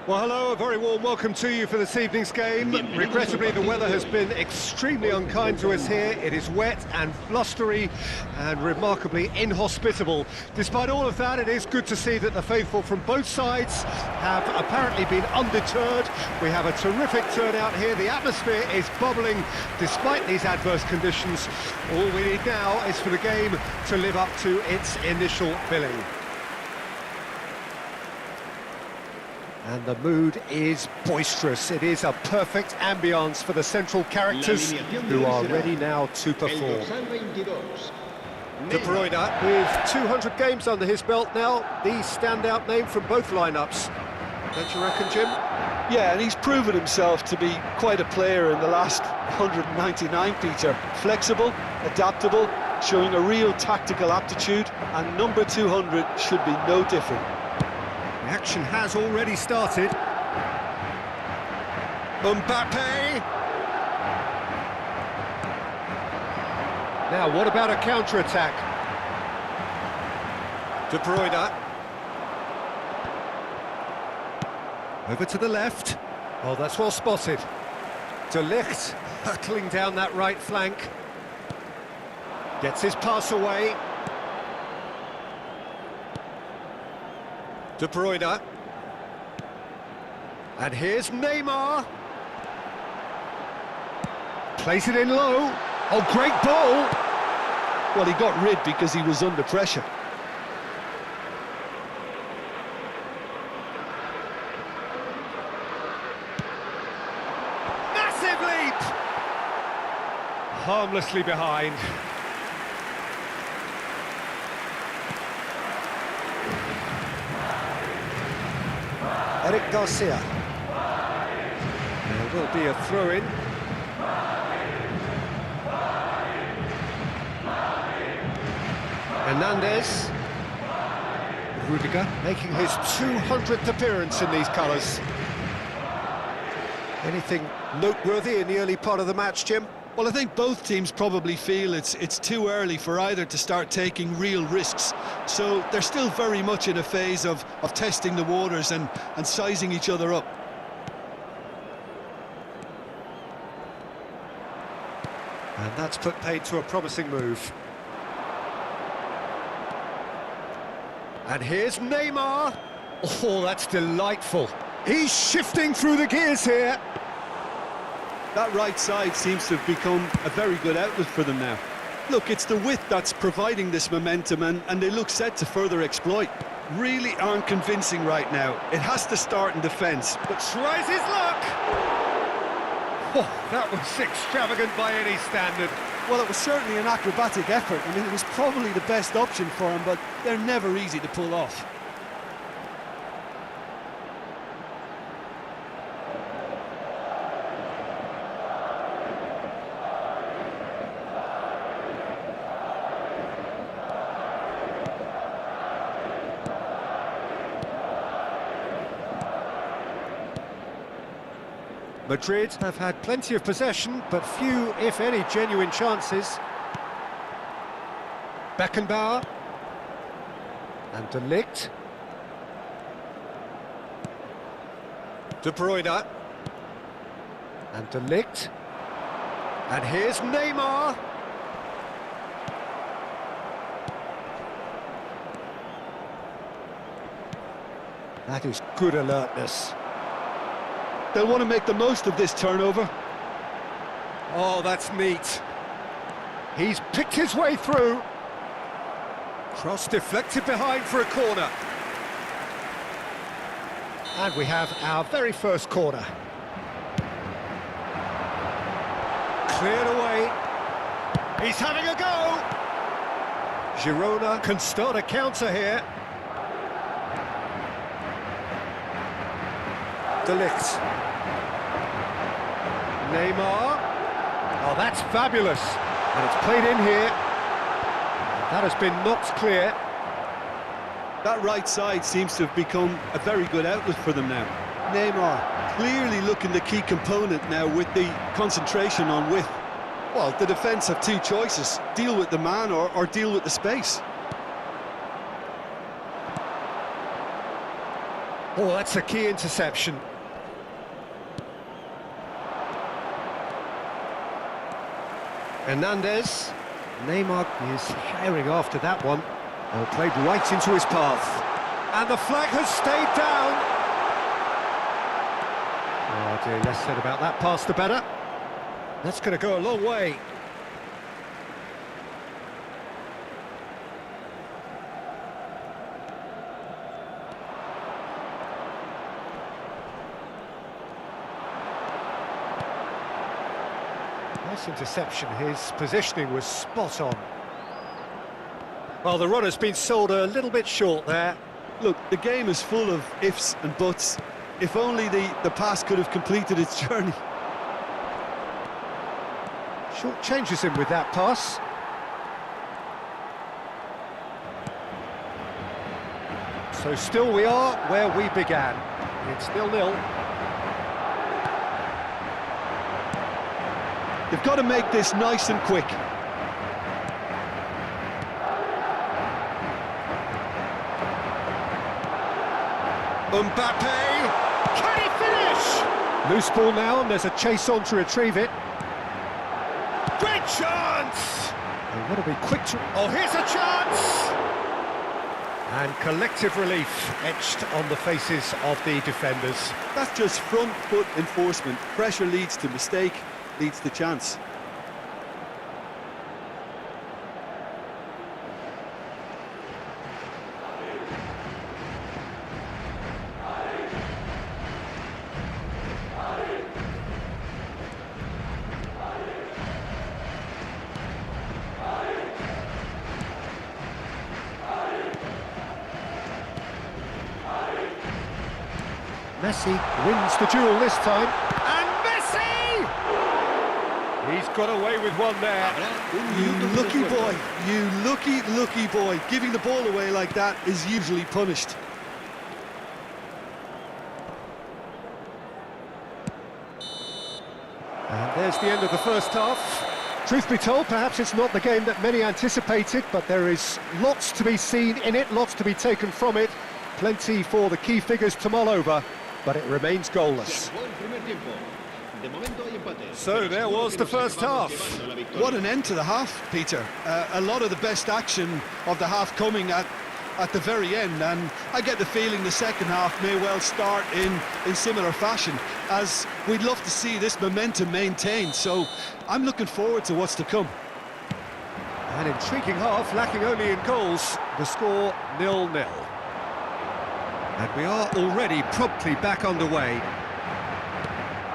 Well, hello, a very warm welcome to you for this evening's game. Regrettably, the weather has been extremely unkind to us here. It is wet and blustery and remarkably inhospitable. Despite all of that, it is good to see that the faithful from both sides have apparently been undeterred. We have a terrific turnout here. The atmosphere is bubbling despite these adverse conditions. All we need now is for the game to live up to its initial billing. And the mood is boisterous. It is a perfect ambience for the central characters who are ready now to perform. De Bruyne, with 200 games under his belt now, the standout name from both lineups. Don't you reckon, Jim? Yeah, and he's proven himself to be quite a player in the last 199, Peter. Flexible, adaptable, showing a real tactical aptitude, and number 200 should be no different. The action has already started. Mbappe! Now, what about a counter-attack? De Bruyne. Over to the left. Oh, that's well spotted. De Ligt hurtling down that right flank. Gets his pass away. De Bruyne. And here's Neymar. Plays it in low. Oh, great ball. Well, he got rid because he was under pressure. Massive leap! Harmlessly behind. Eric Garcia. There will be a throw-in. Hernandez. Rudiger making his 200th appearance in these colours. Anything noteworthy in the early part of the match, Jim? Well, I think both teams probably feel it's too early for either to start taking real risks. So they're still very much in a phase of testing the waters and sizing each other up. And that's put paid to a promising move. And here's Neymar. Oh, that's delightful. He's shifting through the gears here. That right side seems to have become a very good outlet for them now. Look, it's the width that's providing this momentum, and they look set to further exploit. Really aren't convincing right now. It has to start in defence. But tries his luck. Oh, that was extravagant by any standard. Well, it was certainly an acrobatic effort. I mean, it was probably the best option for him, but they're never easy to pull off. Madrid have had plenty of possession, but few, if any, genuine chances. Beckenbauer. And De Ligt. De Bruyne. And De Ligt. And here's Neymar. That is good alertness. They'll want to make the most of this turnover. Oh, that's neat. He's picked his way through. Cross deflected behind for a corner. And we have our very first corner. Cleared away. He's having a go. Girona can start a counter here. De Ligt. Neymar. Oh, that's fabulous. And it's played in here. That has been knocked clear. That right side seems to have become a very good outlet for them now. Neymar clearly looking the key component now with the concentration on width. Well, the defence have two choices. Deal with the man or deal with the space. Oh, that's a key interception. Hernandez. Neymar is herring after that one. Oh, played right into his path. And the flag has stayed down. Oh dear, less said about that pass the better. That's going to go a long way. Nice interception, his positioning was spot on. Well, the runner's been sold a little bit short there. Look, the game is full of ifs and buts. If only the pass could have completed its journey. Short changes him with that pass. So still we are where we began. It's 0-0. They've got to make this nice and quick. Mbappe, can he finish? Loose ball now, and there's a chase on to retrieve it. Great chance! They want to be quick to... Oh, here's a chance! And collective relief etched on the faces of the defenders. That's just front foot enforcement. Pressure leads to mistake, leads to chance. Messi wins the duel this time, and Messi! He's got away with one there. You lucky boy, you lucky boy. Giving the ball away like that is usually punished. And there's the end of the first half. Truth be told, perhaps it's not the game that many anticipated, but there is lots to be seen in it, lots to be taken from it. Plenty for the key figures to mull over, but it remains goalless. So there was the first half. What an end to the half, Peter. A lot of the best action of the half coming at the very end, and I get the feeling the second half may well start in similar fashion, as we'd love to see this momentum maintained, so I'm looking forward to what's to come. An intriguing half, lacking only in goals. The score 0-0. And we are already promptly back underway.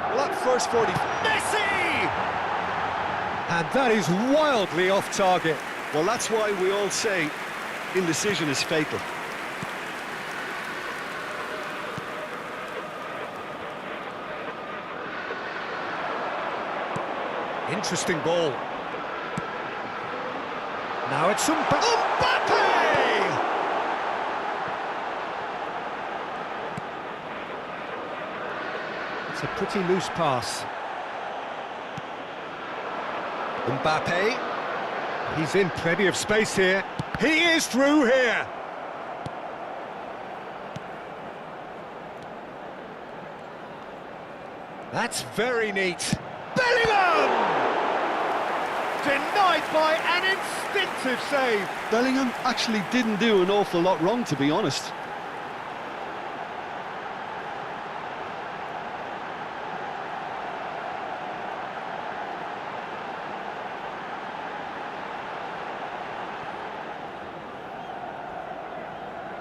Well, that first 40... Messi! And that is wildly off target. Well, that's why we all say indecision is fatal. Interesting ball. Now it's Mbappe! It's a pretty loose pass. Mbappe. He's in plenty of space here. He is through here. That's very neat. Bellingham! Denied by an instinctive save. Bellingham actually didn't do an awful lot wrong, to be honest.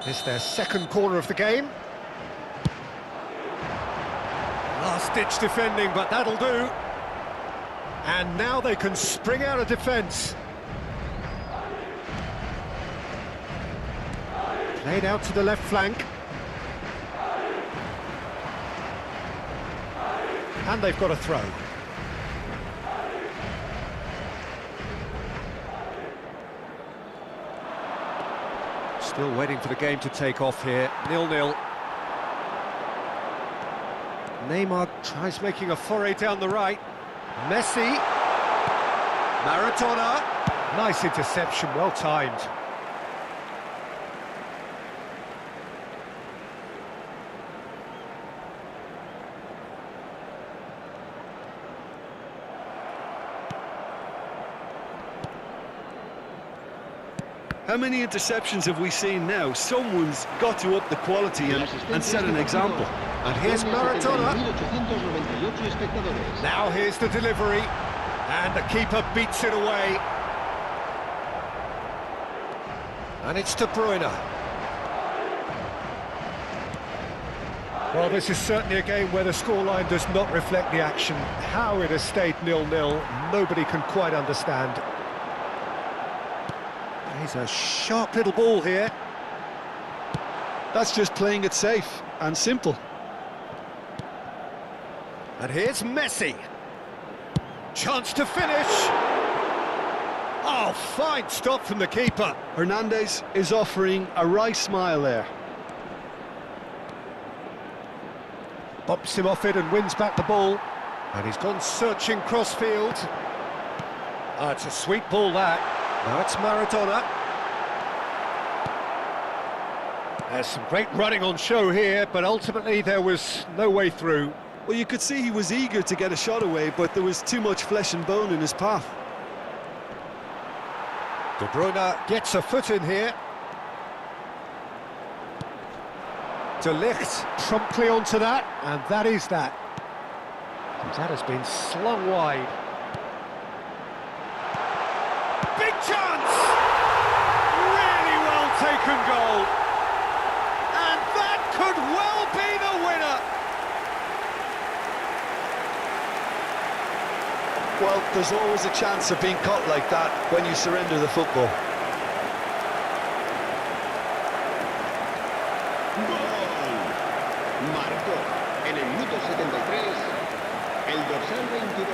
It's their second corner of the game. Last-ditch defending, but that'll do. And now they can spring out of defence. Played out to the left flank. And they've got a throw. Still waiting for the game to take off here. 0-0. Neymar tries making a foray down the right. Messi. Maradona. Nice interception, well timed. How many interceptions have we seen now? Someone's got to up the quality and set an example. And here's Maradona. Now here's the delivery. And the keeper beats it away. And it's De Bruyne. Well, this is certainly a game where the scoreline does not reflect the action. How it has stayed 0-0, nobody can quite understand. He's a sharp little ball here. That's just playing it safe and simple. And here's Messi. Chance to finish. Oh, fine stop from the keeper. Hernandez is offering a wry smile there. Bumps him off it and wins back the ball. And he's gone searching crossfield. Oh, it's a sweet ball, that. Now it's Maradona. There's some great running on show here, but ultimately there was no way through. Well, you could see he was eager to get a shot away, but there was too much flesh and bone in his path. De Bruyne gets a foot in here. De Ligt promptly onto that, and that is that. That has been slung wide. Big chance! Really well taken goal. And that could well be the winner. Well, there's always a chance of being caught like that when you surrender the football. Marcó en el minuto 73 el dorsal 22.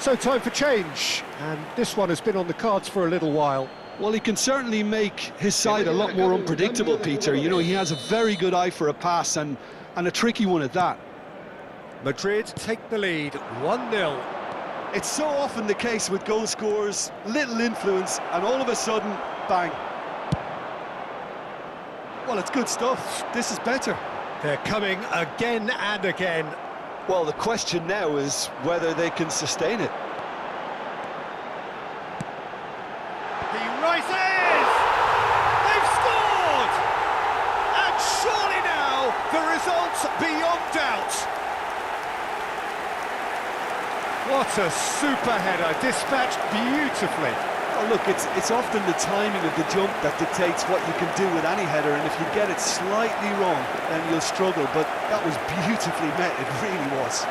So time for change, and this one has been on the cards for a little while. Well, he can certainly make his side a lot more unpredictable, Peter. You know, he has a very good eye for a pass and a tricky one at that. Madrid take the lead, 1-0. It's so often the case with goal scorers, little influence, and all of a sudden, bang. Well, it's good stuff. This is better. They're coming again and again. Well, the question now is whether they can sustain it. He rises! They've scored! And surely now, the result's beyond doubt. What a super header, dispatched beautifully. Oh, look, it's often the timing of the jump that dictates what you can do with any header, and if you get it slightly wrong, then you'll struggle, but that was beautifully met, it really was.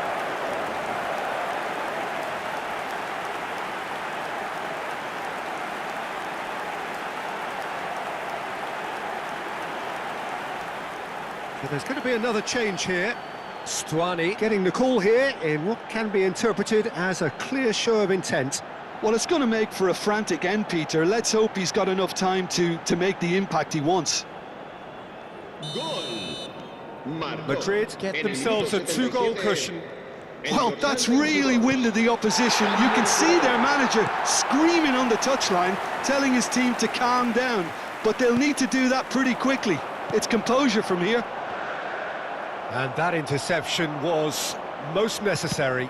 So there's going to be another change here. Stuani getting the call here in what can be interpreted as a clear show of intent. Well, it's going to make for a frantic end, Peter. Let's hope he's got enough time to make the impact he wants. Madrid get themselves a two-goal cushion. Well, that's really winded the opposition. You can see their manager screaming on the touchline, telling his team to calm down. But they'll need to do that pretty quickly. It's composure from here. And that interception was most necessary.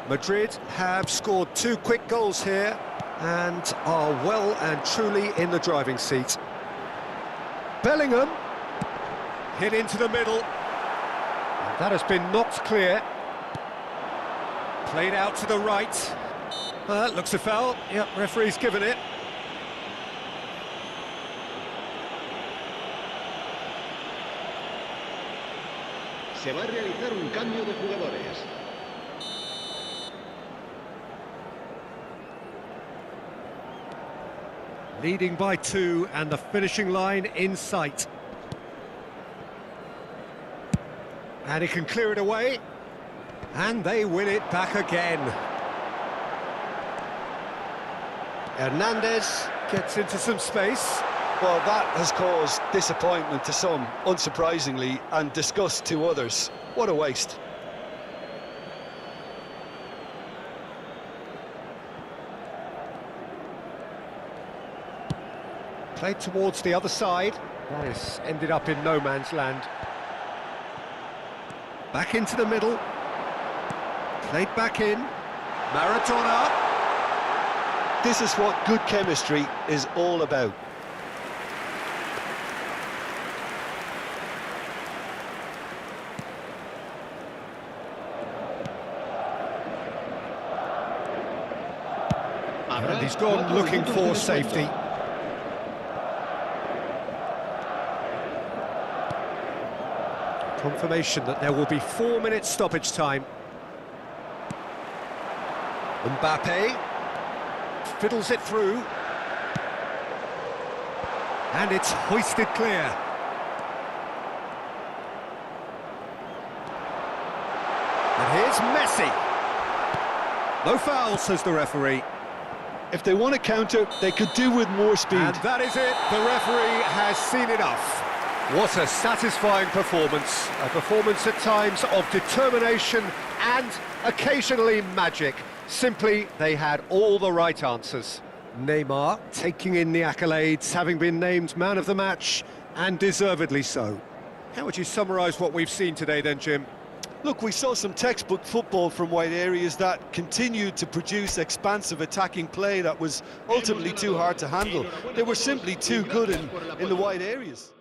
Madrid have scored 2 quick goals here and are well and truly in the driving seat. Bellingham hit into the middle. And that has been knocked clear. Played out to the right. Looks a foul. Yep, referee's given it. Se va a realizar un cambio de jugadores. Leading by 2 and the finishing line in sight. And he can clear it away. And they win it back again. Hernandez gets into some space. Well, that has caused disappointment to some, unsurprisingly, and disgust to others. What a waste. Played towards the other side. That has ended up in no man's land. Back into the middle. Played back in. Maradona. This is what good chemistry is all about. And he's gone looking for safety. Confirmation that there will be 4 minutes stoppage time. Mbappe fiddles it through. And it's hoisted clear. And here's Messi. No foul, says the referee. If they want to counter, they could do with more speed. And that is it. The referee has seen enough. What a satisfying performance. A performance at times of determination and occasionally magic. Simply, they had all the right answers. Neymar taking in the accolades, having been named man of the match, and deservedly so. How would you summarise what we've seen today then, Jim? Look, we saw some textbook football from wide areas that continued to produce expansive attacking play that was ultimately too hard to handle. They were simply too good in the wide areas.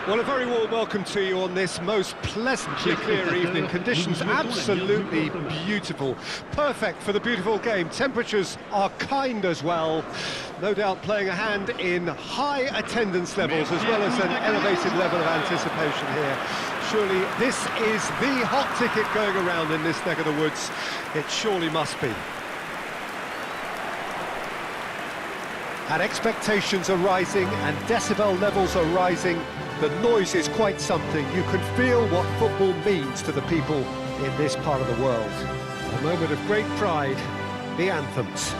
Well, a very warm welcome to you on this most pleasantly clear evening. Conditions absolutely beautiful. Perfect for the beautiful game. Temperatures are kind as well. No doubt playing a hand in high attendance levels as well as an elevated level of anticipation here. Surely this is the hot ticket going around in this neck of the woods. It surely must be. And expectations are rising and decibel levels are rising. The noise is quite something. You can feel what football means to the people in this part of the world. A moment of great pride, the anthems.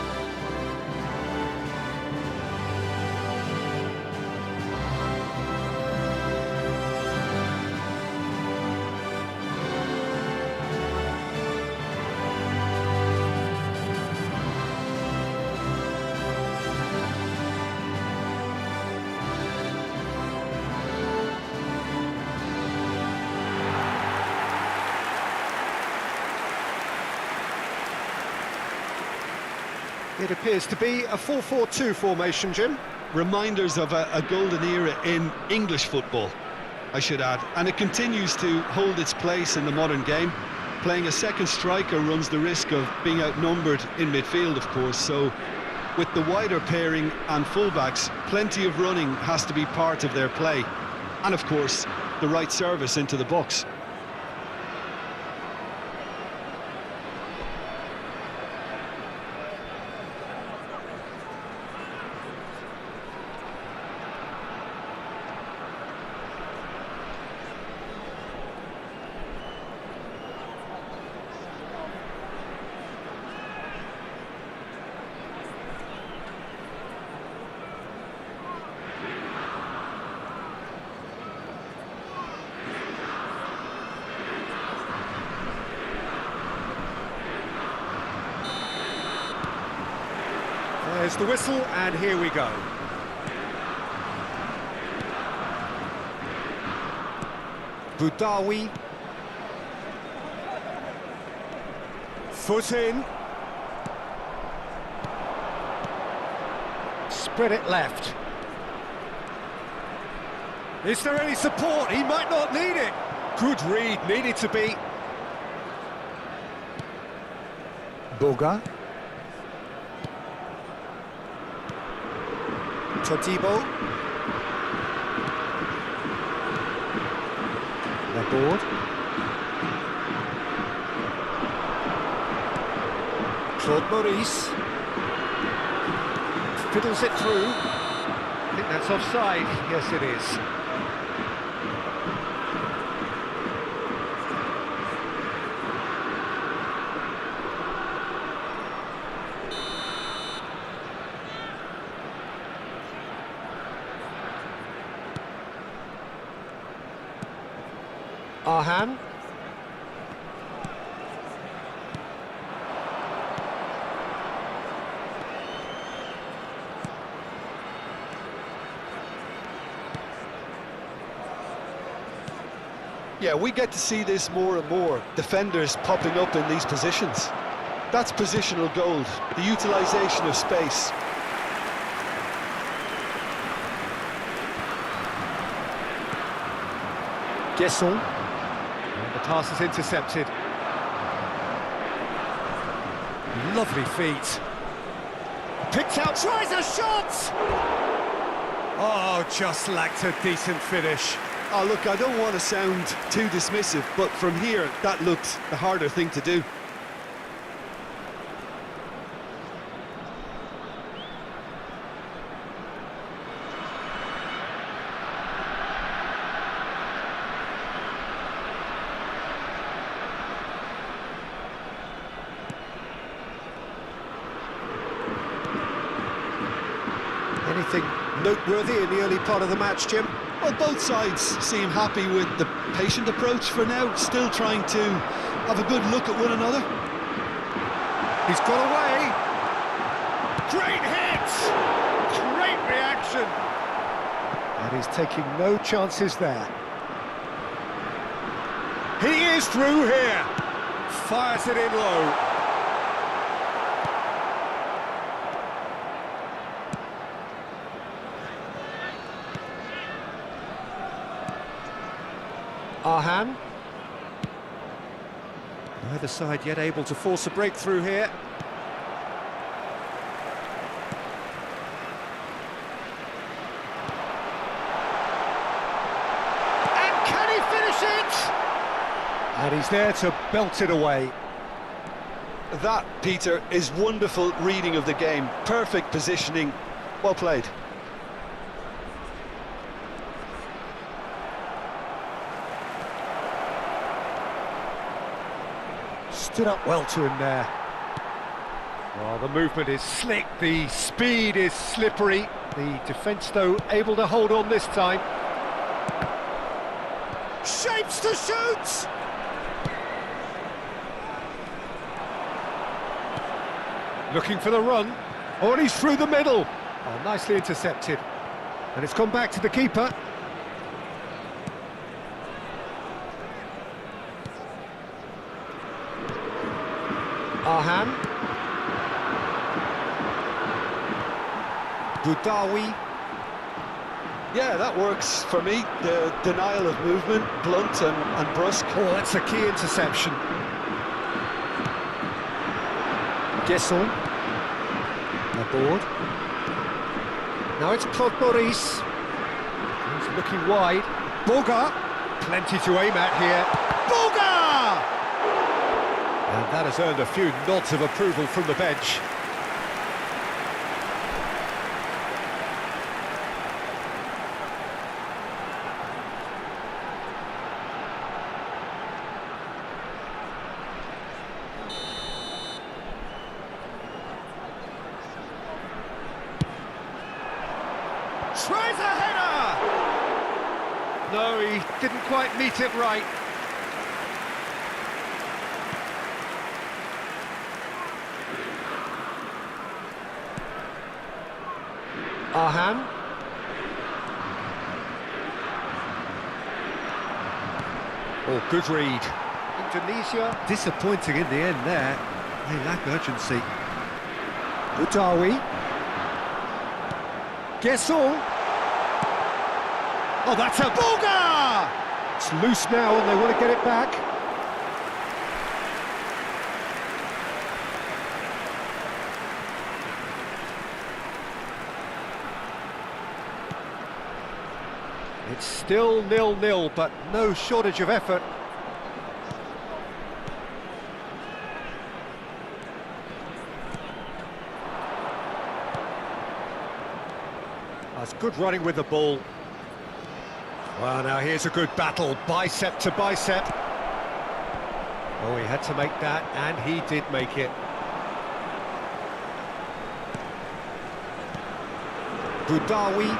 It appears to be a 4-4-2 formation, Jim. Reminders of a golden era in English football, I should add. And it continues to hold its place in the modern game. Playing a second striker runs the risk of being outnumbered in midfield, of course. So with the wider pairing and fullbacks, plenty of running has to be part of their play. And of course, the right service into the box. There's the whistle, and here we go. Boudaoui. Foot in. Spread it left. Is there any support? He might not need it. Good read, needed to be. Boga. Todibo. They're bored. Claude Maurice. Fiddles it through. I think that's offside. Yes, it is. Arhan. Yeah, we get to see this more and more. Defenders popping up in these positions. That's positional gold, the utilisation of space. Gesson. And the pass is intercepted. Lovely feet. Picked out, tries a shot! Oh, just lacked a decent finish. Oh, look, I don't want to sound too dismissive, but from here, that looked the harder thing to do. Anything noteworthy in the early part of the match, Jim? Well, both sides seem happy with the patient approach for now, still trying to have a good look at one another. He's got away. Great hit! Great reaction! And he's taking no chances there. He is through here. Fires it in low. Arhan. Neither side yet able to force a breakthrough here. And can he finish it? And he's there to belt it away. That, Peter, is wonderful reading of the game. Perfect positioning. Well played. Stood up well to him there. Well, the movement is slick, the speed is slippery. The defence, though, able to hold on this time. Shapes to shoot! Looking for the run. Oh, and he's through the middle. Oh, nicely intercepted. And it's gone back to the keeper. Arhan. Budawi. Yeah, that works for me. The denial of movement, blunt and brusque. Oh, that's a key interception. Gesson. Aboard. Now it's Claude Maurice. He's looking wide. Boga. Plenty to aim at here. Boga! And that has earned a few nods of approval from the bench. Tries a header! No, he didn't quite meet it right. Arhan. Oh, good read. Indonesia disappointing in the end there. They lack urgency. Budawi. Gesson. Oh, that's a booger! It's loose now and they want to get it back. It's still 0-0, but no shortage of effort. That's good running with the ball. Well, now here's a good battle, bicep to bicep. Oh, he had to make that, and he did make it. Boudaoui.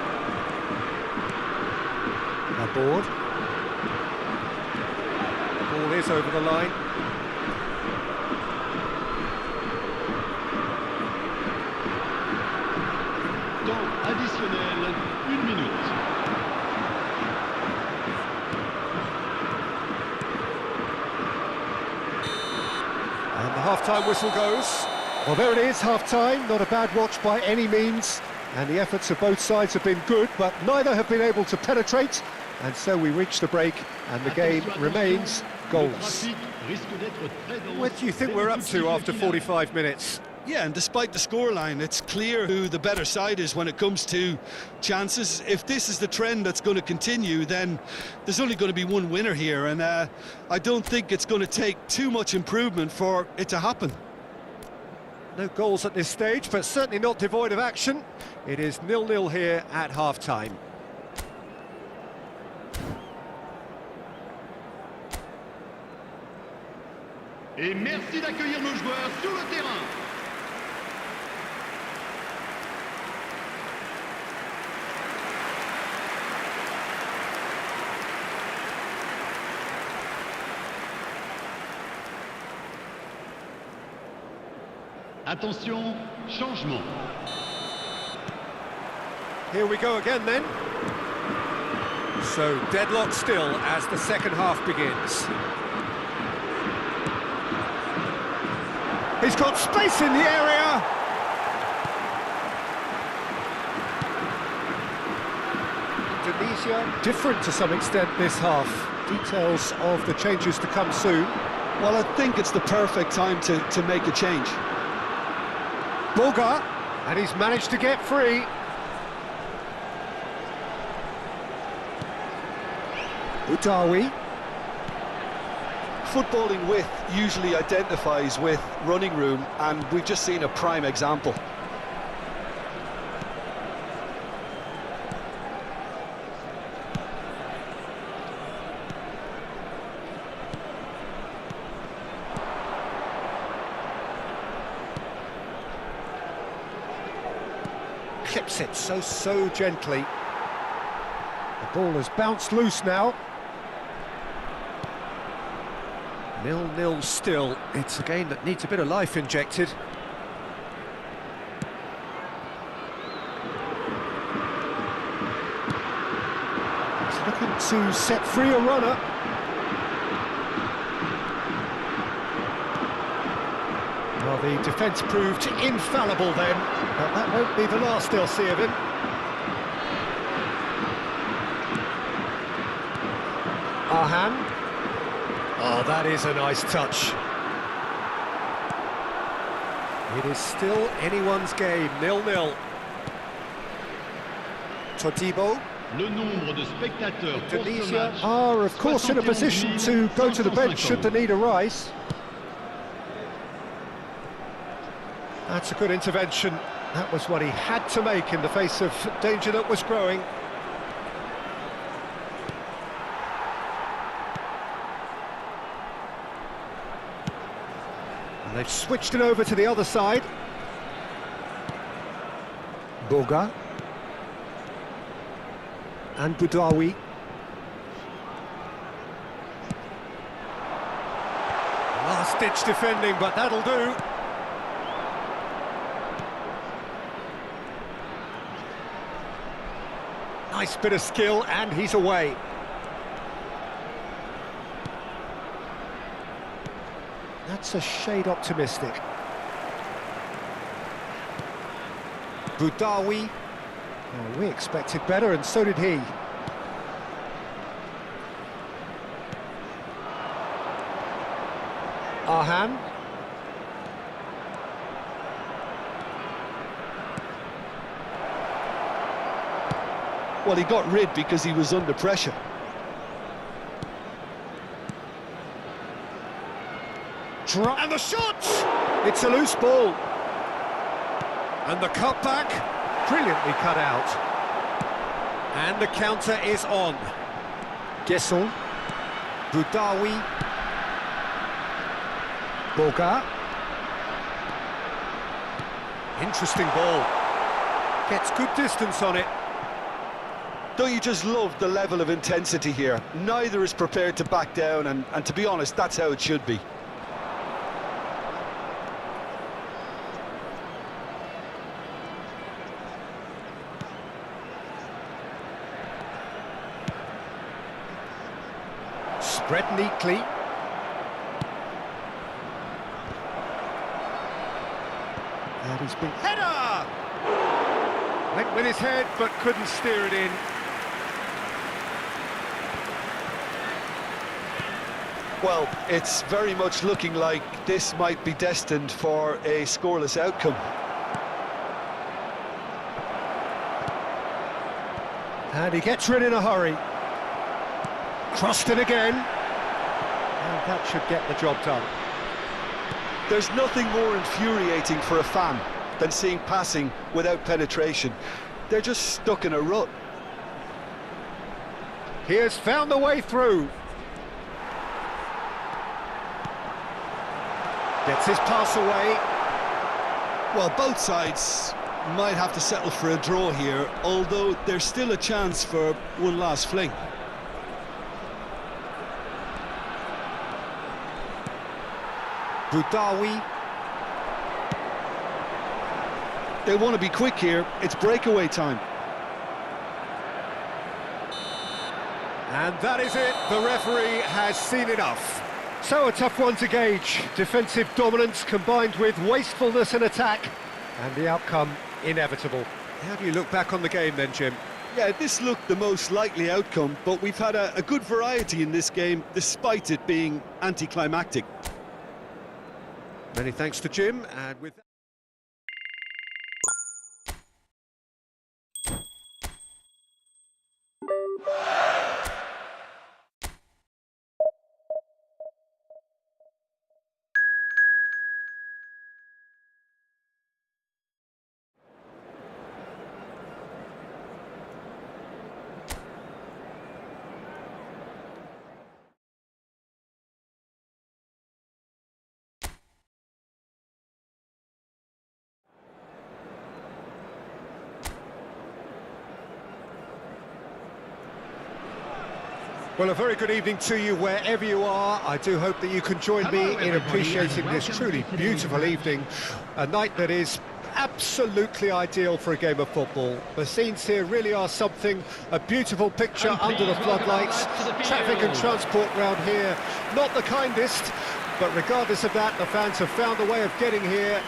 Aboard. Ball is over the line. Temps additionnel, 1 minute. And the half-time whistle goes. Well, there it is, half-time. Not a bad watch by any means. And the efforts of both sides have been good, but neither have been able to penetrate. And so we reach the break, and the game remains goals. Where do you think we're up to after 45 minutes? Yeah, and despite the scoreline, it's clear who the better side is when it comes to chances. If this is the trend that's going to continue, then there's only going to be one winner here, and I don't think it's going to take too much improvement for it to happen. No goals at this stage, but certainly not devoid of action. It is 0-0 here at half-time. Et merci d'accueillir nos joueurs sur le terrain. Attention, changement. Here we go again then. So deadlock still as the second half begins. He's got space in the area. Indonesia different to some extent this half. Details of the changes to come soon. Well, I think it's the perfect time to make a change. Boga, and he's managed to get free. Boudaoui. Footballing width usually identifies with running room, and we've just seen a prime example. Clips it so gently. The ball has bounced loose now. 0-0 still. It's a game that needs a bit of life injected. He's looking to set free a runner. Well, the defence proved infallible then, but that won't be the last they'll see of him. Arhan. Oh, that is a nice touch. It is still anyone's game, 0-0. Todibo. Le nombre de spectateurs pour ce Indonesia match, are, of course, in a position to go to the bench should the need arise. That's a good intervention. That was what he had to make in the face of danger that was growing. And they've switched it over to the other side. Boga. And Boudaoui. Last-ditch defending, but that'll do. Nice bit of skill, and he's away. That's a shade optimistic. Boudaoui. Oh, we expected better, and so did he. Arhan. Well, he got rid because he was under pressure. And the shot! It's a loose ball. And the cutback, brilliantly cut out. And the counter is on. Guesson. Boudaoui. Boga. Interesting ball. Gets good distance on it. Don't you just love the level of intensity here? Neither is prepared to back down, and to be honest, that's how it should be. Spread neatly. And he's been... Header! Went with his head, but couldn't steer it in. Well, it's very much looking like this might be destined for a scoreless outcome. And he gets rid in a hurry. Crossed it again. And that should get the job done. There's nothing more infuriating for a fan than seeing passing without penetration. They're just stuck in a rut. He has found the way through. Gets his pass away. Well, both sides might have to settle for a draw here, although there's still a chance for one last fling. Boudaoui. They want to be quick here. It's breakaway time. And that is it. The referee has seen enough. So a tough one to gauge. Defensive dominance combined with wastefulness in attack. And the outcome inevitable. How do you look back on the game then, Jim? Yeah, this looked the most likely outcome, but we've had a good variety in this game, despite it being anticlimactic. Many thanks to Jim, and with that... Well, a very good evening to you wherever you are. I do hope that you can join me in appreciating this truly beautiful evening, a night that is absolutely ideal for a game of football. The scenes here really are something, a beautiful picture under the floodlights. Traffic and transport round here, not the kindest, but regardless of that, the fans have found a way of getting here.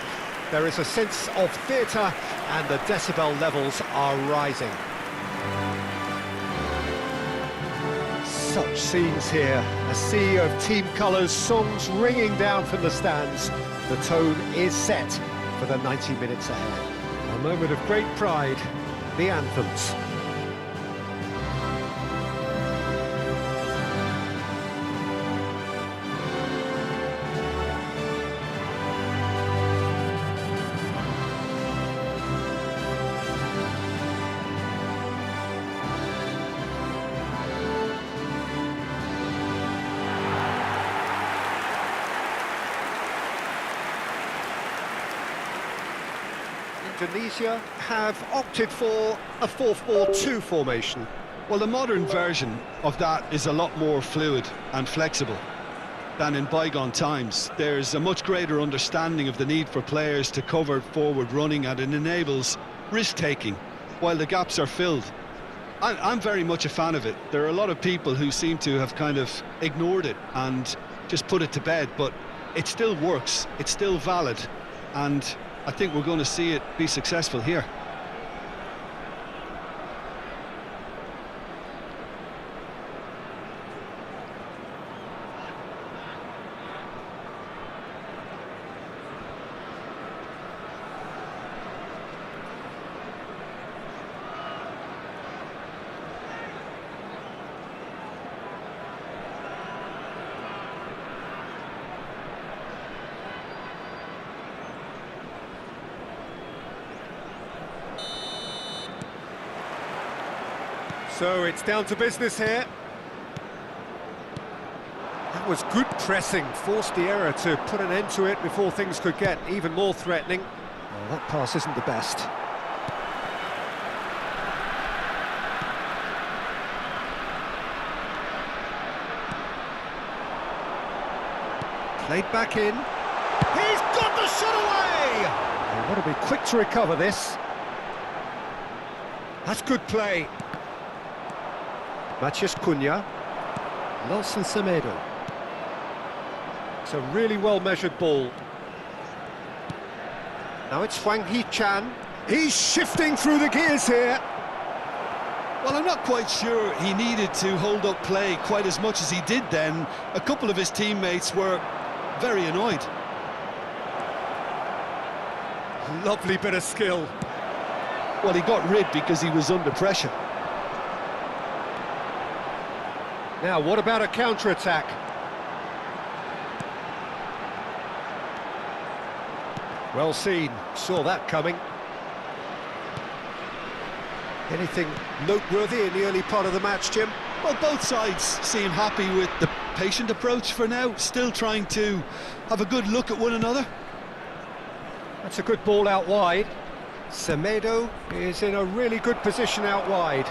There is a sense of theatre and the decibel levels are rising. Such scenes here, a sea of team colours, songs ringing down from the stands. The tone is set for the 90 minutes ahead. A moment of great pride, the anthems. Indonesia have opted for a 4-4-2 formation. Well, the modern version of that is a lot more fluid and flexible than in bygone times. There's a much greater understanding of the need for players to cover forward running, and it enables risk-taking while the gaps are filled. I'm very much a fan of it. There are a lot of people who seem to have kind of ignored it and just put it to bed, but it still works, it's still valid, and I think we're going to see it be successful here. So it's down to business here. That was good pressing, forced the error to put an end to it before things could get even more threatening. Well, that pass isn't the best. Played back in. He's got the shot away! They want to be quick to recover this. That's good play. Matías Cunha. Nelson Semedo. It's a really well-measured ball. Now it's Hwang Hee-chan. He's shifting through the gears here. Well, I'm not quite sure he needed to hold up play quite as much as he did then. A couple of his teammates were very annoyed. Lovely bit of skill. Well, he got rid because he was under pressure. Now, what about a counter-attack? Well seen, saw that coming. Anything noteworthy in the early part of the match, Jim? Well, both sides seem happy with the patient approach for now, still trying to have a good look at one another. That's a good ball out wide. Semedo is in a really good position out wide.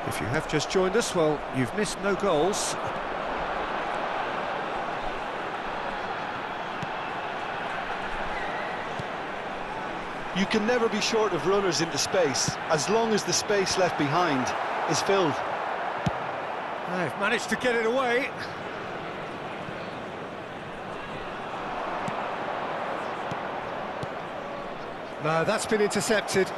If you have just joined us, well, you've missed no goals. You can never be short of runners into space, as long as the space left behind is filled. They've managed to get it away. No, that's been intercepted.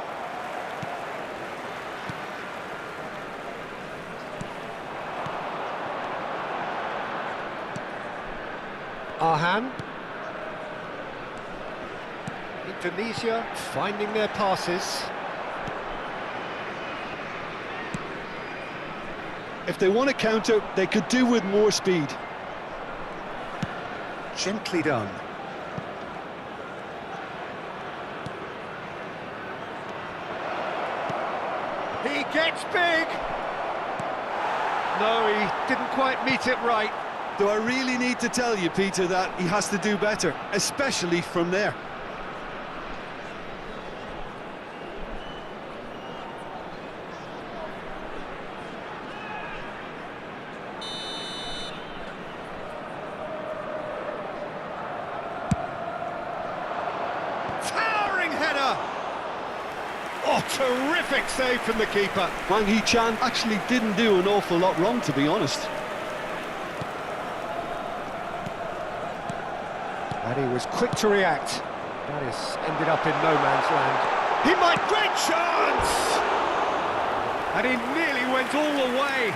Arhan. Indonesia finding their passes. If they want to counter, they could do with more speed. Gently done. He gets big! No, he didn't quite meet it right. Do I really need to tell you, Peter, that he has to do better, especially from there? Towering header! Oh, terrific save from the keeper. Hwang Hee-chan actually didn't do an awful lot wrong, to be honest. And he was quick to react. That has ended up in no man's land. He might, great chance! And he nearly went all the way.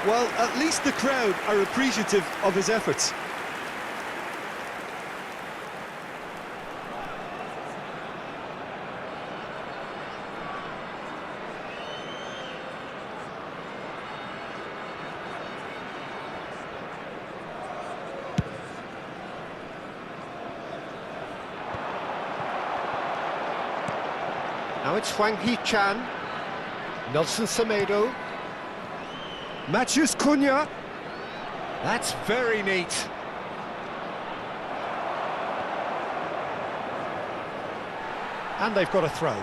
Well, at least the crowd are appreciative of his efforts. Now it's Hwang Hee-chan, Nelson Semedo, Matías Cunha. That's very neat. And they've got a throw.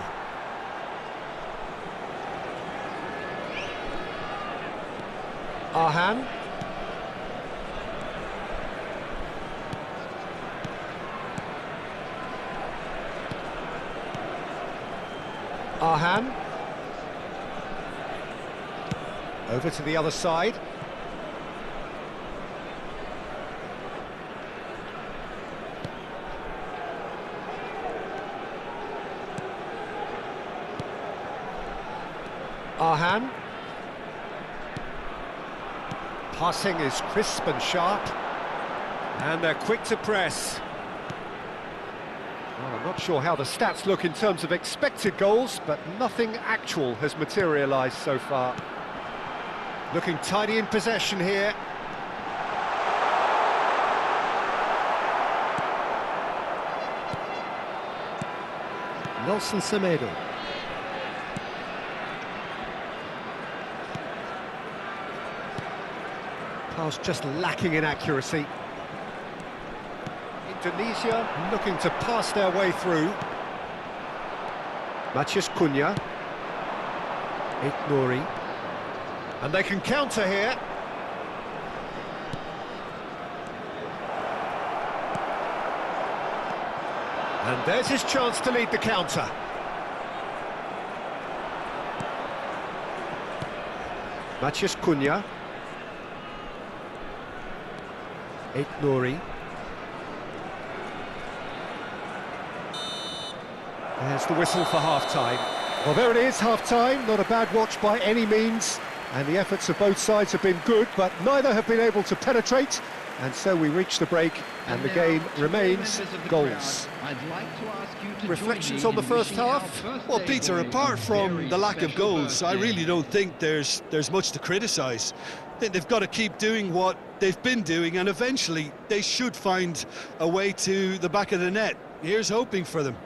Arhan. Arhan. Over to the other side. Arhan. Passing is crisp and sharp. And they're quick to press. Well, I'm not sure how the stats look in terms of expected goals, but nothing actual has materialised so far. Looking tidy in possession here. Nelson Semedo. Pass just lacking in accuracy. Indonesia looking to pass their way through. Matheus Cunha. Nouri. And they can counter here. And there's his chance to lead the counter. Matheus Cunha. Nouri. There's the whistle for half-time. Well, there it is, half-time. Not a bad watch by any means. And the efforts of both sides have been good, but neither have been able to penetrate. And so we reach the break, and the game remains goals. Reflections on the first half? Well, Peter, apart from the lack of goals, I really don't think there's much to criticise. I think they've got to keep doing what they've been doing, and eventually they should find a way to the back of the net. Here's hoping for them.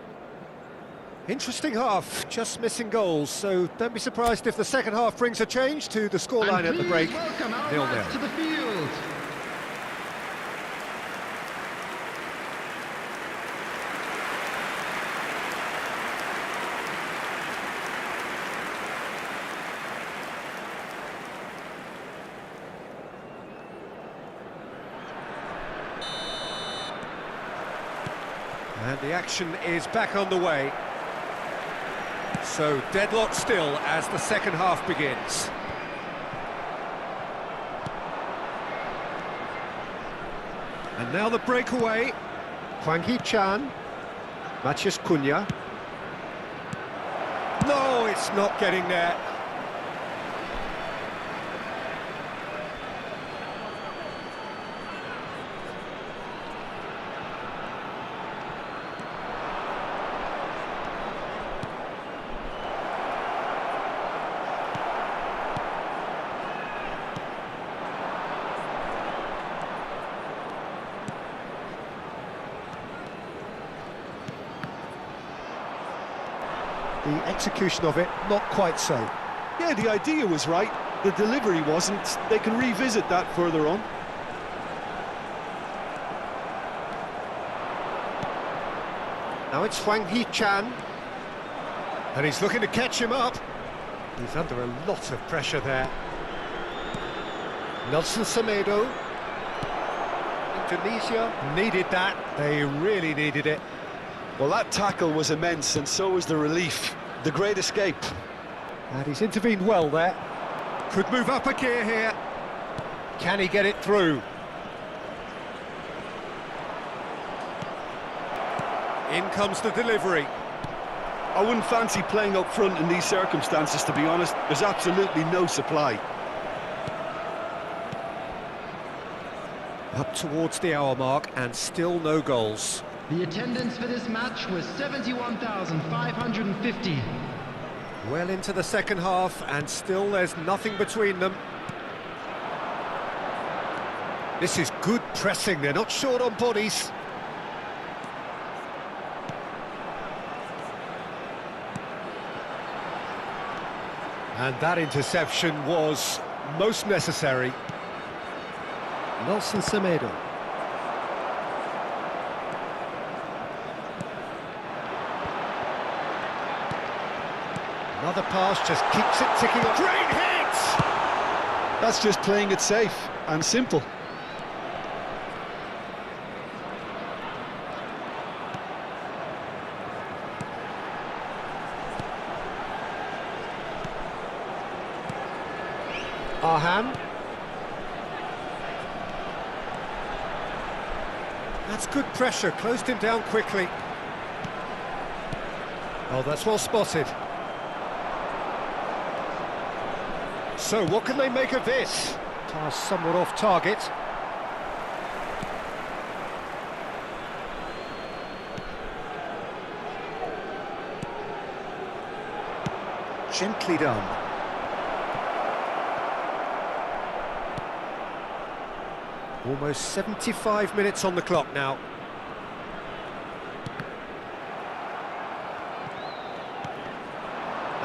Interesting half, just missing goals, so don't be surprised if the second half brings a change to the scoreline at the break. 0-0. To the field. And the action is back on the way. So deadlock still as the second half begins. And now the breakaway. Hwang Hee-chan. Matheus Cunha. No, it's not getting there. The execution of it, not quite so. Yeah, the idea was right, the delivery wasn't. They can revisit that further on. Now it's Hwang Hee-chan. And he's looking to catch him up. He's under a lot of pressure there. Nelson Semedo. Indonesia needed that. They really needed it. Well, that tackle was immense, and so was the relief. The great escape. And he's intervened well there. Could move up a gear here. Can he get it through? In comes the delivery. I wouldn't fancy playing up front in these circumstances, to be honest. There's absolutely no supply. Up towards the hour mark, and still no goals. The attendance for this match was 71,550. Well into the second half, and still there's nothing between them. This is good pressing, they're not short on bodies. And that interception was most necessary. Nelson Semedo. Another pass just keeps it ticking on. Great hit! That's just playing it safe and simple. Arham. That's good pressure, closed him down quickly. Oh, that's well spotted. So, what can they make of this? Pass somewhat off target. Gently done. Almost 75 minutes on the clock now.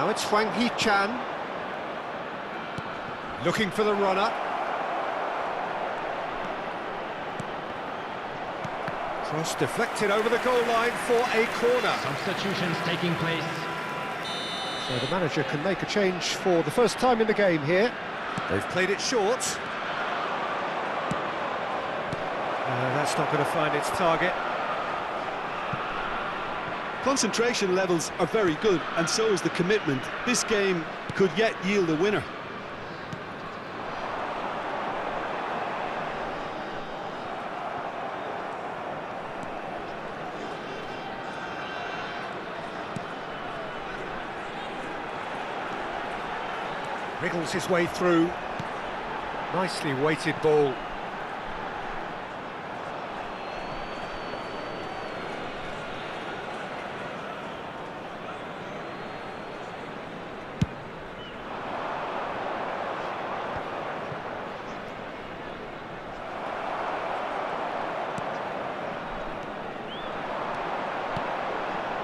Now it's Wang Hee-chan. Looking for the runner. Cross deflected over the goal line for a corner. Substitutions taking place. So the manager can make a change for the first time in the game here. They've played it short. That's not going to find its target. Concentration levels are very good, and so is the commitment. This game could yet yield a winner. Wriggles his way through. Nicely weighted ball.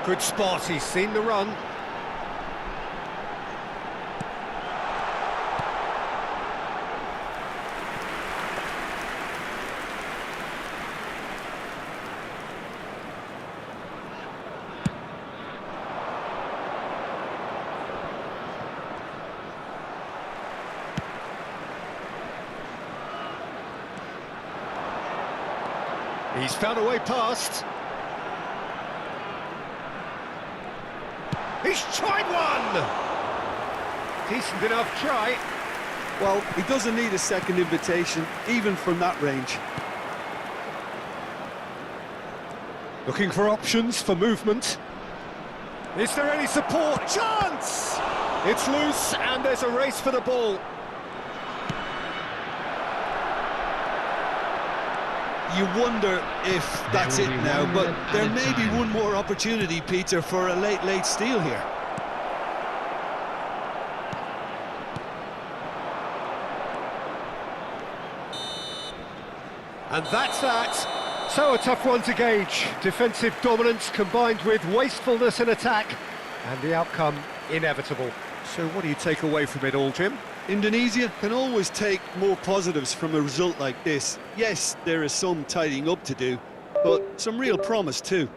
Good spot, he's seen the run. He's found a way past. He's tried one! Decent enough try. Well, he doesn't need a second invitation, even from that range. Looking for options for movement. Is there any support? Chance! It's loose and there's a race for the ball. You wonder if that's it now, but there may be one more opportunity, Peter, for a late steal here. And that's that. So a tough one to gauge. Defensive dominance combined with wastefulness in attack, and the outcome inevitable. So what do you take away from it all, Jim? Indonesia can always take more positives from a result like this. Yes, there is some tidying up to do, but some real promise too.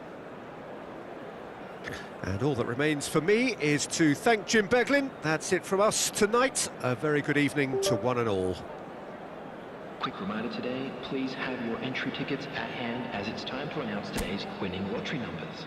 And all that remains for me is to thank Jim Beglin. That's it from us tonight. A very good evening to one and all. Quick reminder today, please have your entry tickets at hand as it's time to announce today's winning lottery numbers.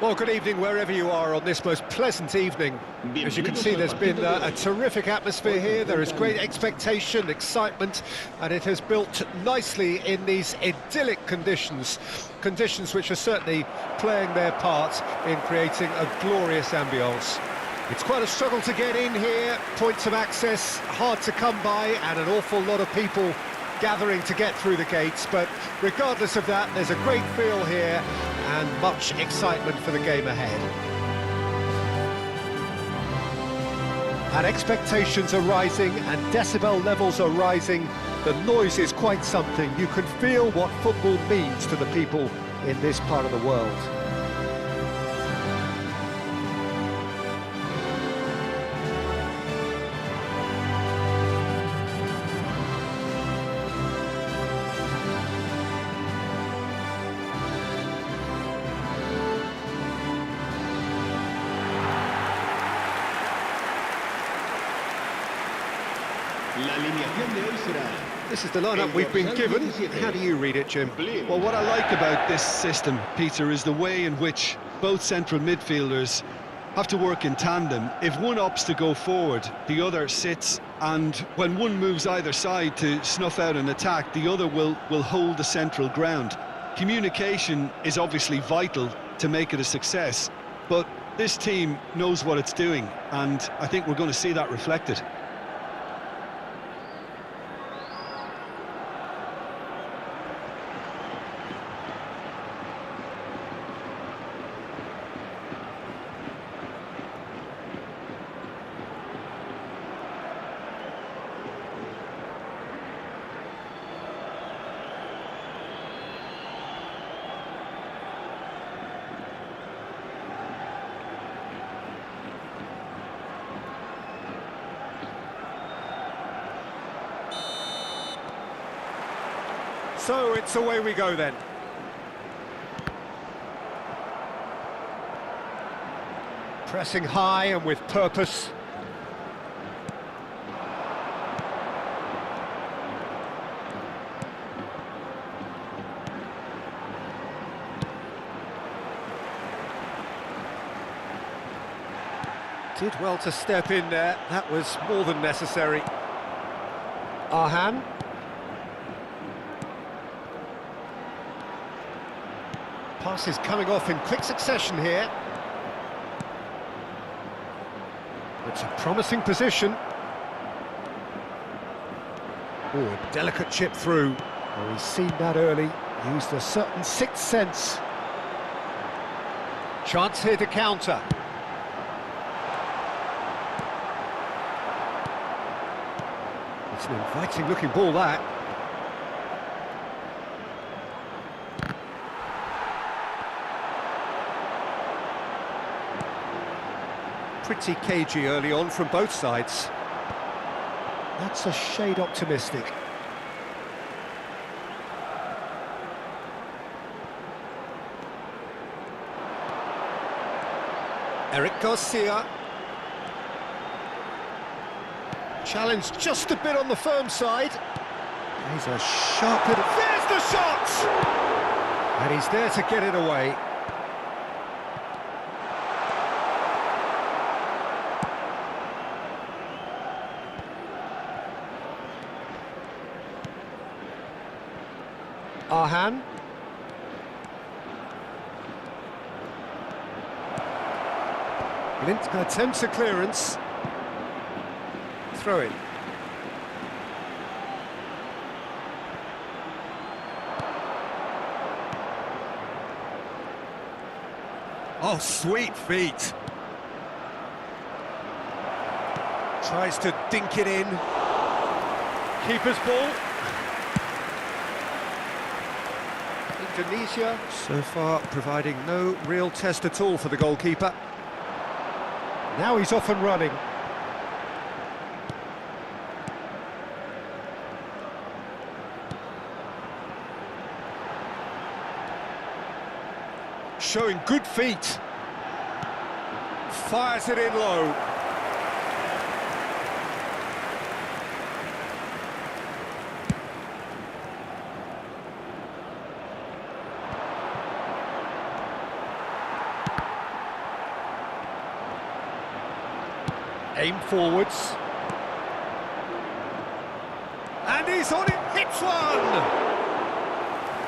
Well, good evening wherever you are on this most pleasant evening. As you can see, there's been a terrific atmosphere here. There is great expectation, excitement, and it has built nicely in these idyllic conditions. Conditions which are certainly playing their part in creating a glorious ambience. It's quite a struggle to get in here, points of access hard to come by, and an awful lot of people gathering to get through the gates, but regardless of that, there's a great feel here and much excitement for the game ahead. And expectations are rising and decibel levels are rising. The noise is quite something. You can feel what football means to the people in this part of the world. La alineación de hoy será... This is the lineup we've been given. How do you read it, Jim? Well, what I like about this system, Peter, is the way in which both central midfielders have to work in tandem. If one opts to go forward, the other sits, and when one moves either side to snuff out an attack, the other will hold the central ground. Communication is obviously vital to make it a success, but this team knows what it's doing, and I think we're going to see that reflected. So it's away we go then. Pressing high and with purpose. Did well to step in there. That was more than necessary. Arhan. Passes coming off in quick succession here. It's a promising position. Oh, a delicate chip through. Oh, he's seen that early. Used a certain sixth sense. Chance here to counter. It's an inviting looking ball, that. Pretty cagey early on from both sides. That's a shade optimistic. Eric Garcia. Challenged just a bit on the firm side. He's a sharp little... There's the shot! And he's there to get it away. Arhan. Blint attempts a clearance. Throw in. Oh, sweet feet. Tries to dink it in. Keeper's ball. Indonesia, so far, providing no real test at all for the goalkeeper. Now he's off and running. Showing good feet. Fires it in low. Aim forwards. And he's on it, hits one!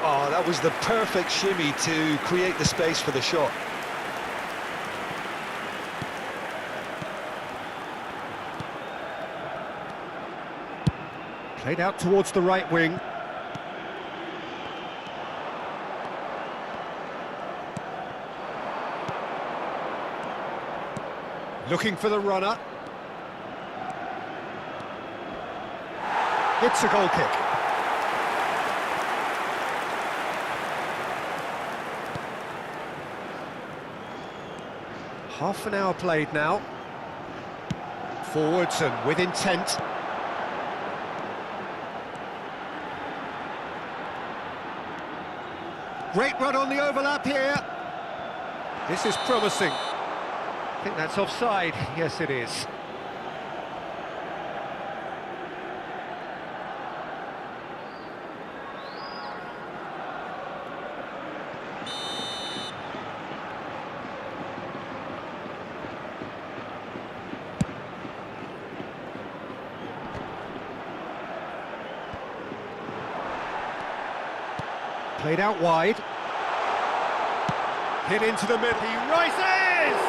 Oh, that was the perfect shimmy to create the space for the shot. Played out towards the right wing. Looking for the runner. It's a goal kick. Half an hour played now. Forwards and with intent. Great run on the overlap here. This is promising. I think that's offside. Yes, it is. Played out wide. Hit into the middle. He rises!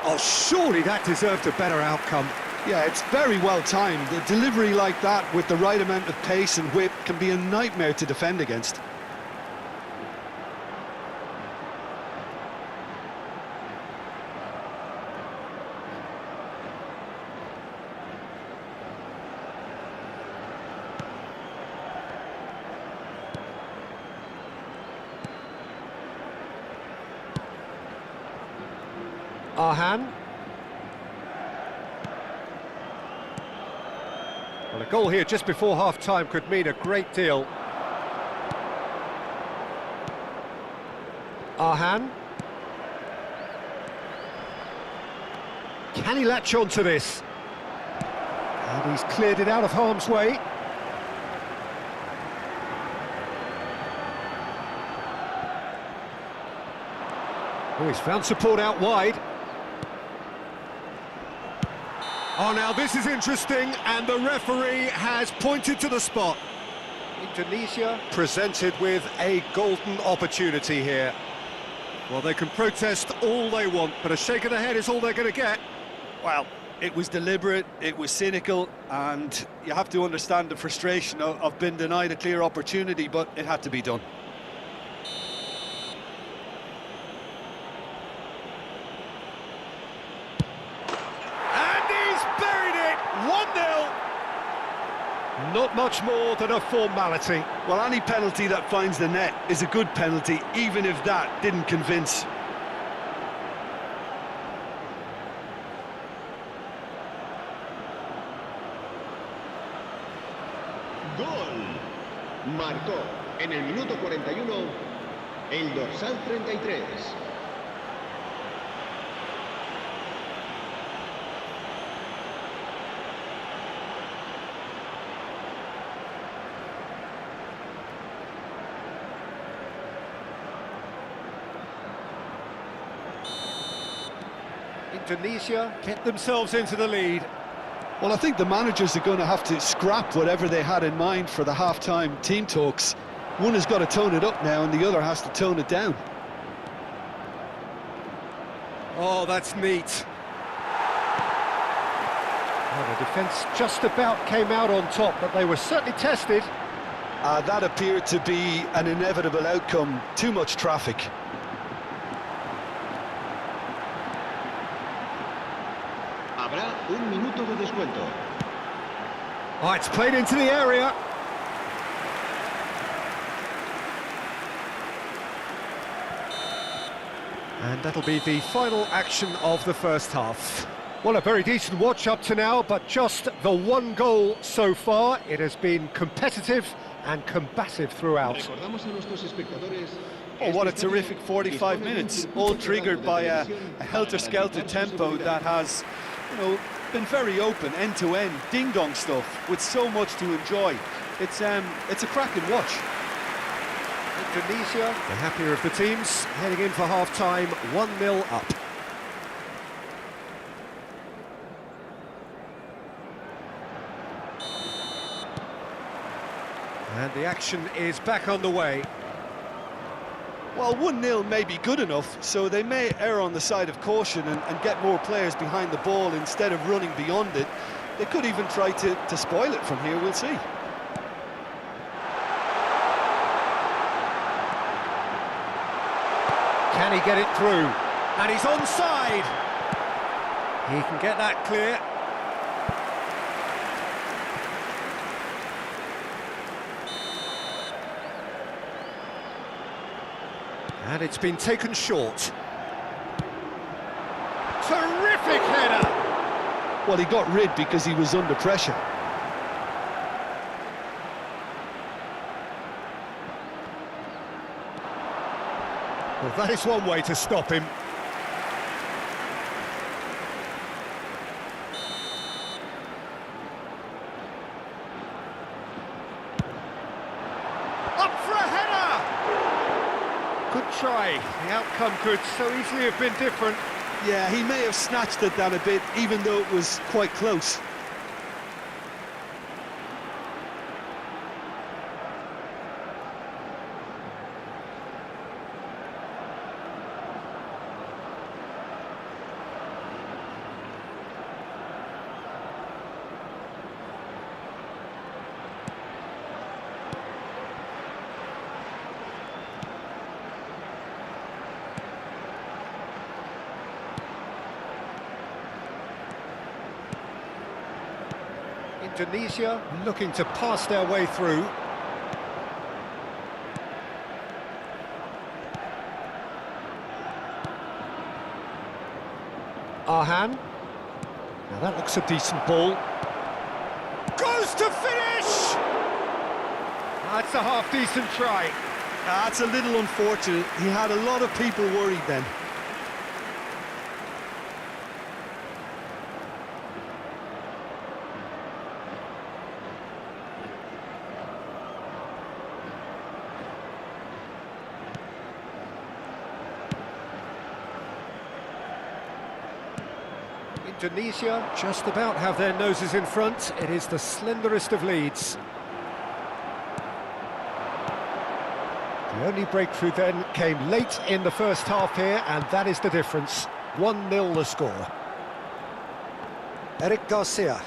Oh, surely that deserved a better outcome. Yeah, it's very well timed. The delivery like that with the right amount of pace and whip can be a nightmare to defend against. Arhan. Well, a goal here just before half-time could mean a great deal. Arhan. Can he latch on to this? And he's cleared it out of harm's way. Oh, he's found support out wide. Oh, now this is interesting, and the referee has pointed to the spot. Indonesia presented with a golden opportunity here. Well, they can protest all they want, but a shake of the head is all they're going to get. Well, it was deliberate, it was cynical, and you have to understand the frustration of being denied a clear opportunity, but it had to be done. Not much more than a formality. Well, any penalty that finds the net is a good penalty, even if that didn't convince. Gol. Marcó en el minuto 41 el dorsal 33. Indonesia get themselves into the lead. Well, I think the managers are going to have to scrap whatever they had in mind for the half-time team talks. One has got to tone it up now and the other has to tone it down. Oh, that's neat. Well, the defence just about came out on top, but they were certainly tested. That appeared to be an inevitable outcome. Too much traffic. Habrá un minuto de descuento. Oh, it's played into the area. And that'll be the final action of the first half. Well, a very decent watch up to now, but just the one goal so far. It has been competitive and combative throughout. Oh, what a terrific 45 minutes, all triggered by a helter-skelter tempo that has, been very open, end-to-end, ding-dong stuff, with so much to enjoy. It's a cracking watch. Indonesia, the happier of the teams, heading in for half-time, 1-0 up. And the action is back on the way. Well, 1-0 may be good enough, so they may err on the side of caution and get more players behind the ball instead of running beyond it. They could even try to spoil it from here, we'll see. Can he get it through? And he's onside! He can get that clear. And it's been taken short. Terrific header! Well, he got rid because he was under pressure. Well, that is one way to stop him. Up for a header! Good try. The outcome could so easily have been different. Yeah, he may have snatched at that a bit, even though it was quite close. Indonesia looking to pass their way through. Arhan. Now that looks a decent ball. Goes to finish! That's a half-decent try. That's a little unfortunate. He had a lot of people worried then. Indonesia just about have their noses in front. It is the slenderest of leads. The only breakthrough then came late in the first half here, and that is the difference. 1-0 the score. Eric Garcia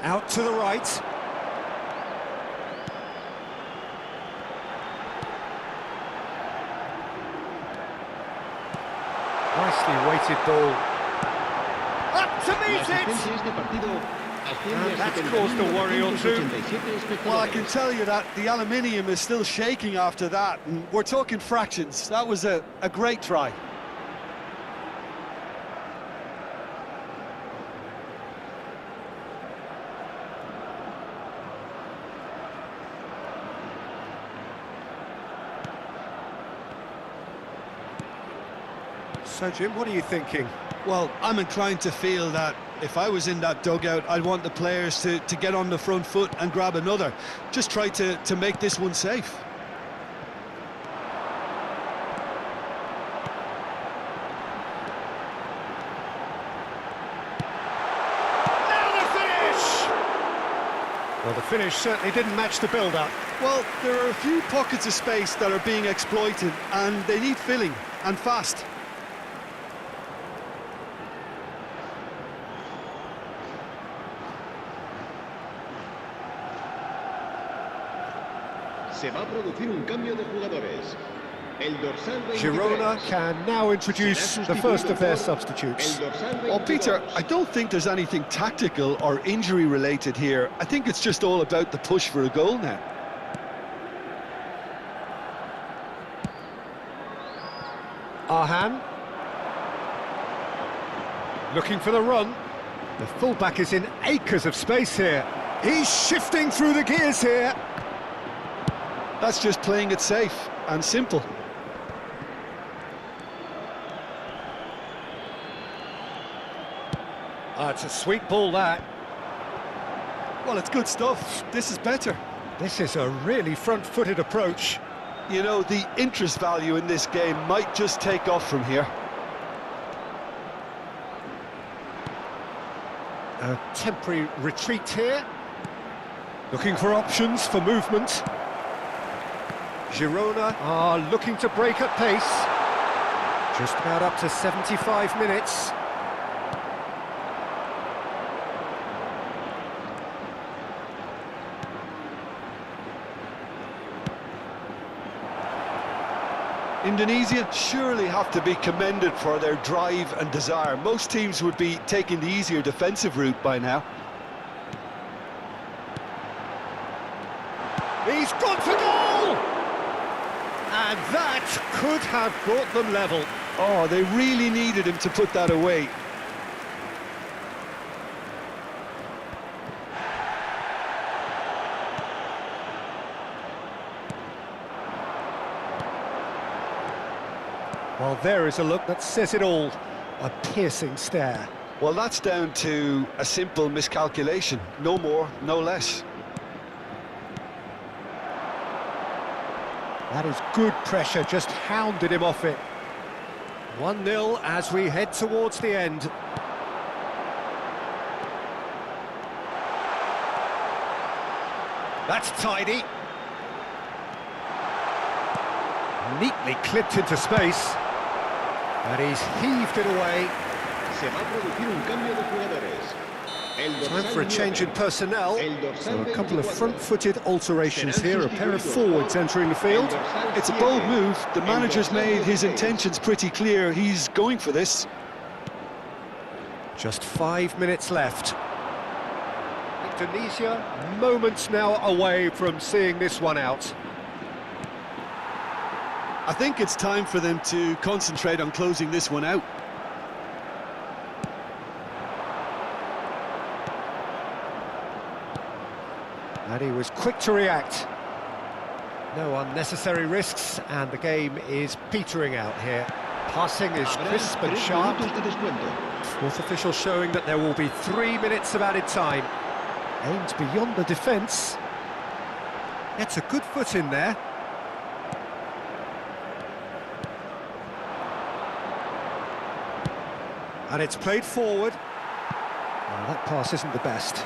out to the right. Nicely weighted ball. Up to meet it! And that's caused a worry or two. Well, I can tell you that the aluminium is still shaking after that, and we're talking fractions. That was a great try. So, Jim, what are you thinking? Well, I'm inclined to feel that if I was in that dugout, I'd want the players to get on the front foot and grab another. Just try to make this one safe. Now the finish! Well, the finish certainly didn't match the build-up. Well, there are a few pockets of space that are being exploited, and they need filling, and fast. Se va a producir un cambio de jugadores. El dorsal 23 Girona can now introduce the first of their substitutes. El dorsal 22. Well, Peter, I don't think there's anything tactical or injury-related here. I think it's just all about the push for a goal now. Arhan. Looking for the run. The fullback is in acres of space here. He's shifting through the gears here. That's just playing it safe and simple. It's a sweet ball, that. Well, it's good stuff. This is better. This is a really front-footed approach. You know, the interest value in this game might just take off from here. A temporary retreat here. Looking for options for movement. Girona are looking to break at pace. Just about up to 75 minutes. Indonesia surely have to be commended for their drive and desire. Most teams would be taking the easier defensive route by now. He's gone for goal! And that could have brought them level. Oh, they really needed him to put that away. Well, there is a look that says it all. A piercing stare. Well, that's down to a simple miscalculation. No more, no less. That is good pressure, just hounded him off it. 1-0 as we head towards the end. That's tidy. Neatly clipped into space. And he's heaved it away. Se va a producir un cambio de jugadores. El Time dorsal for a change in 9. personnel. El dorsal So a couple of 24. front-footed alterations here. A pair of forwards entering the field. It's a bold move. The manager's made his intentions pretty clear. He's going for this. Just 5 minutes left. Indonesia, moments now away from seeing this one out. I think it's time for them to concentrate on closing this one out. And he was quick to react. No unnecessary risks, and the game is petering out here. Passing is Habrá crisp and 3 sharp. minutos de descuento. Fourth official showing that there will be 3 minutes of added time. Aimed beyond the defence. Gets a good foot in there. And it's played forward. Well, that pass isn't the best.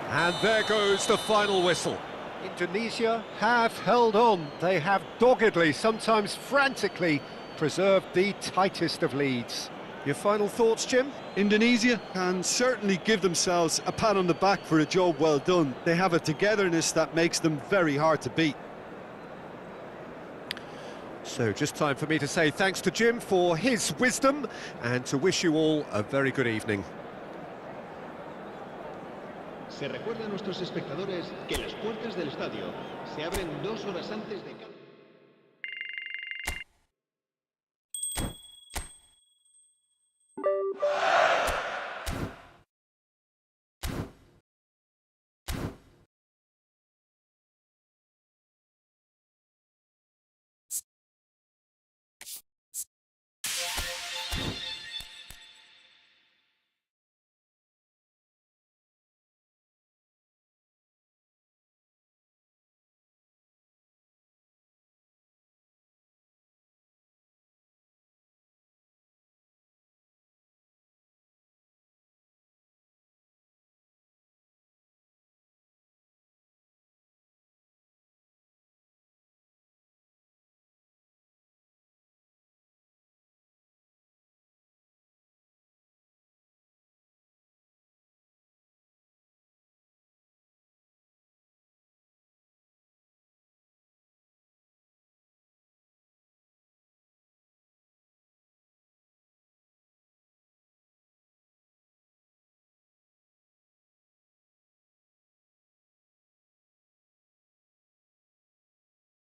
And there goes the final whistle. Indonesia have held on. They have doggedly, sometimes frantically, preserved the tightest of leads. Your final thoughts, Jim? Indonesia can certainly give themselves a pat on the back for a job well done. They have a togetherness that makes them very hard to beat. So just time for me to say thanks to Jim for his wisdom and to wish you all a very good evening. Se recuerda a nuestros espectadores que las puertas del estadio se abren 2 horas antes de cada...